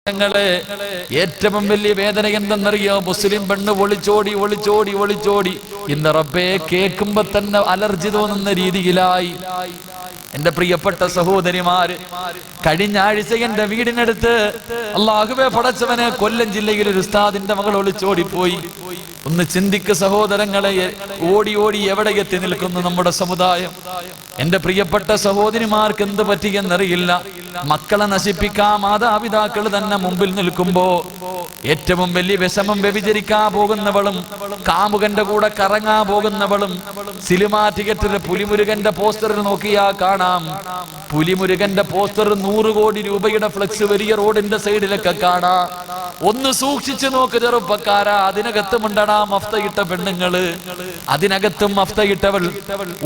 സഹോദരങ്ങളെ, ഏറ്റവും വലിയ വേദന എന്തെന്നറിയോ? മുസ്ലിം പെണ്ണ് ഒളിച്ചോടി ഇന്ന് റബ്ബേ കേൾക്കുമ്പോ തന്നെ അലർജി തോന്നുന്ന രീതിയിലായി. എന്റെ പ്രിയപ്പെട്ട സഹോദരിമാര്, കഴിഞ്ഞ ആഴ്ച എന്റെ വീടിനടുത്ത് അല്ലാഹുവേ പടച്ചവനെ, കൊല്ലം ജില്ലയിൽ ഒരു ഉസ്താദിന്റെ മകൾ ഒളിച്ചോടിപ്പോയി. ഒന്ന് ചിന്തിക്ക് സഹോദരങ്ങളെ, ഓടി എവിടെ എത്തി നിൽക്കുന്നു നമ്മുടെ സമുദായം. എന്റെ പ്രിയപ്പെട്ട സഹോദരിമാർക്ക് എന്ത് പറ്റിയെന്നറിയില്ല. മക്കളെ നശിപ്പിക്കാൻ മാതാപിതാക്കൾ തന്നെ മുമ്പിൽ നിൽക്കുമ്പോ ഏറ്റവും വലിയ വിഷമം വ്യഭിചരിക്കാൻ പോകുന്നവളും കാമുകന്റെ കൂടെ കറങ്ങാൻ പോകുന്നവളും സിനിമാ തിയേറ്ററിൽ പുലിമുരുകന്റെ പോസ്റ്ററിൽ നോക്കിയാ കാണാം. പുലിമുരുകന്റെ പോസ്റ്റർ 100 കോടി രൂപയുടെ ഫ്ലെക്സ് വലിയ റോഡിന്റെ സൈഡിലൊക്കെ കാണാം. ഒന്ന് സൂക്ഷിച്ചു നോക്ക് ചെറുപ്പക്കാരാ, അതിനകത്തുമുണ്ടടാ മഫ്തയിട്ട പെണ്ണുങ്ങള്, അതിനകത്തും മഫ്തയിട്ടവൾ,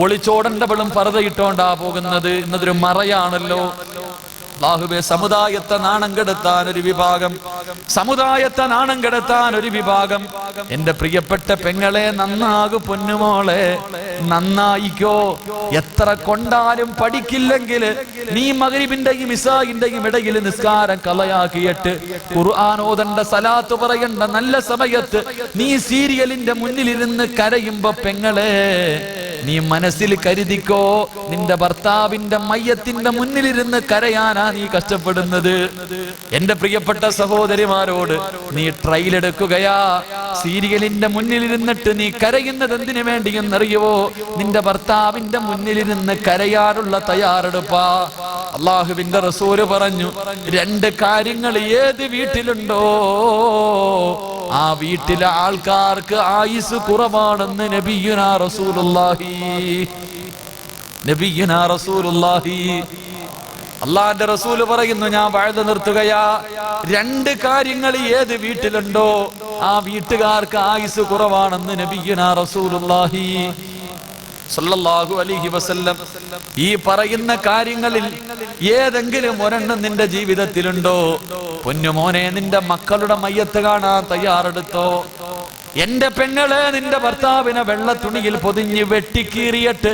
ഒളിച്ചോടേണ്ടവളും പർദ്ദയിട്ടോണ്ടാ പോകുന്നത്. ഇന്നതൊരു മറയാണല്ലോ. അല്ലാഹുവേ, സമുദായത്തെ നാണം കെടുത്താൻ ഒരു വിഭാഗം, സമുദായത്തെ നാണം കെടുത്താൻ ഒരു വിഭാഗം. എന്റെ പ്രിയപ്പെട്ട പെങ്ങളെ, നന്നാകു പൊന്നുമോളെ, നന്നായിക്കോ. എത്ര കൊണ്ടാലും പഠിക്കില്ലെങ്കിൽ നീ മഗ്രിബിന്റെയും ഇശാഇന്റെയും ഇടയിൽ നിസ്കാരം കളയാക്കിയിട്ട് ഖുർആൻ ഓതണ്ട, സലാത്ത് പറയണ്ട നല്ല സമയത്ത് നീ സീരിയലിന്റെ മുന്നിലിരുന്ന് കരയുമ്പോ പെങ്ങളെ, നീ മനസ്സിൽ കരുതിക്കോ, നിന്റെ ഭർത്താവിന്റെ മയ്യത്തിന്റെ മുന്നിലിരുന്ന് കരയാനാ നീ കഷ്ടപ്പെടുന്നത്. എന്റെ പ്രിയപ്പെട്ട സഹോദരിമാരോട്, നീ ട്രയൽ എടുക്കുകയാ. സീരിയലിന്റെ മുന്നിലിരുന്നിട്ട് നീ കരയുന്നത് എന്തിനു വേണ്ടിയെന്നറിയുവോ? നിന്റെ ഭർത്താവിന്റെ മുന്നിലിരുന്ന് കരയാനുള്ള തയ്യാറെടുപ്പാ. അല്ലാഹുവിന്റെ റസൂല് പറഞ്ഞു, 2 കാര്യങ്ങൾ ഏത് വീട്ടിലുണ്ടോ ആ വീട്ടിലെ ആൾക്കാർക്ക് ആയുസ് കുറവാണെന്ന് നബിയുനാ റസൂലുള്ളാഹി. അള്ളാന്റെ റസൂല് പറയുന്നു, ഞാൻ വഅദ് നിർത്തുകയാ. 2 കാര്യങ്ങൾ ഏത് വീട്ടിലുണ്ടോ ആ വീട്ടുകാർക്ക് ആയുസ് കുറവാണെന്ന് നബിയുനാ റസൂലുള്ളാഹി സല്ലല്ലാഹു അലൈഹി വസല്ലം. ഈ പറയുന്ന കാര്യങ്ങളിൽ ഏതെങ്കിലും ഒരെണ്ണം നിന്റെ ജീവിതത്തിലുണ്ടോ? പൊന്നുമോനെ, നിന്റെ മക്കളുടെ മയ്യത്ത് കാണാൻ തയ്യാറെടുത്തോ. എന്റെ പെങ്ങളെ, നിന്റെ ഭർത്താവിനെ വെള്ള തുണിയിൽ പൊതിഞ്ഞ് വെട്ടിക്കീറിയിട്ട്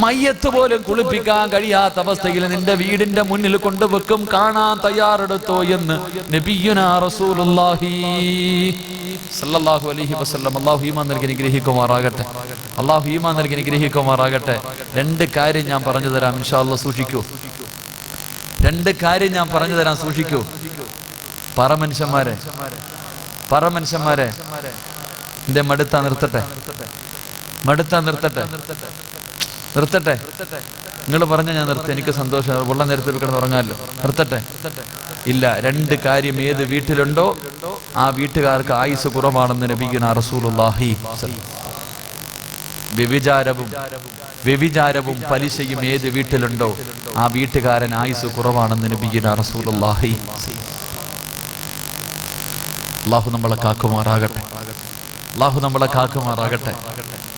മയ്യത്ത് പോലും കുളിപ്പിക്കാൻ കഴിയാത്ത അവസ്ഥയിൽ നിന്റെ വീടിന്റെ മുന്നിൽ കൊണ്ടുവെക്കും, കാണാൻ തയ്യാറെടുത്തോ എന്ന് നബിയുനാ റസൂലുള്ളാഹി സല്ലല്ലാഹു അലൈഹി വസല്ലം. അല്ലാഹു ഈമാൻ നൽകി അനുഗ്രഹിക്കുമാറാകട്ടെ. അല്ലാഹു ഈമാൻ നൽകി അനുഗ്രഹിക്കുമാറാകട്ടെ. 2 കാര്യം ഞാൻ പറഞ്ഞു തരാം, ഇൻഷാ അല്ലാഹ് സൂക്ഷിക്കൂ. 2 കാര്യം ഞാൻ പറഞ്ഞു തരാം, സൂക്ഷിക്കൂ. പറ മനുഷ്യന്മാരെ, എന്റെ മടുത്താ നിർത്തട്ടെ. നിങ്ങൾ പറഞ്ഞ ഞാൻ നിർത്തി, എനിക്ക് സന്തോഷം. വെള്ളം നേരത്തെ കിടന്ന് ഉറങ്ങാമല്ലോ. നിർത്തട്ടെ. ഇല്ല, 2 കാര്യം ഏത് വീട്ടിലുണ്ടോ ആ വീട്ടുകാർക്ക് ആയുസ് കുറവാണെന്ന് നബിയുനാ റസൂലുള്ളാഹി. വ്യഭിചാരവും പലിശയും ഏത് വീട്ടിലുണ്ടോ ആ വീട്ടുകാരൻ ആയുസ് കുറവാണെന്ന് നബിയുനാ റസൂലുള്ളാഹി. അല്ലാഹു നമ്മളെ കാക്കുമാറാകട്ടെ.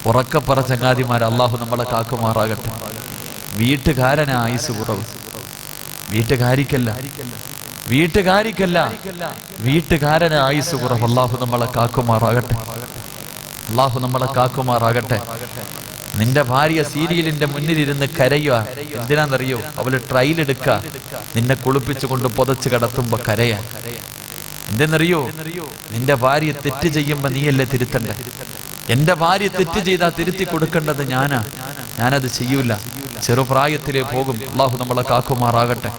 ഉറക്കപ്പറ ചങ്ങാതിമാരെ, അല്ലാഹു നമ്മളെ കാക്കുമാറാകട്ടെ. വീട്ടുകാരന് ആയുസ് കുറവ്, വീട്ടുകാരിക്കല്ല, വീട്ടുകാരന് ആയുസ് കുറവ്. അല്ലാഹു നമ്മളെ കാക്കുമാറാകട്ടെ. നിന്റെ ഭാര്യ സീരിയലിന്റെ മുന്നിലിരുന്ന് കരയുക. എന്തിനാന്നറിയോ? അവള് ട്രയൽ എടുക്ക, നിന്നെ കുളിപ്പിച്ചു കൊണ്ട് പുതച്ച് കിടത്തുമ്പോ കരയാ. എന്തെന്നറിയോ? നിന്റെ ഭാര്യ തെറ്റ് ചെയ്യുമ്പോ നീയല്ലേ തിരുത്തണ്ടേ? എന്റെ ഭാര്യ തെറ്റ് ചെയ്താ തിരുത്തി കൊടുക്കേണ്ടത് ഞാനത് ചെയ്യൂല. ചെറുപ്രായത്തിലേ പോകും. അല്ലാഹു നമ്മളെ കാക്കുമാറാകട്ടെ.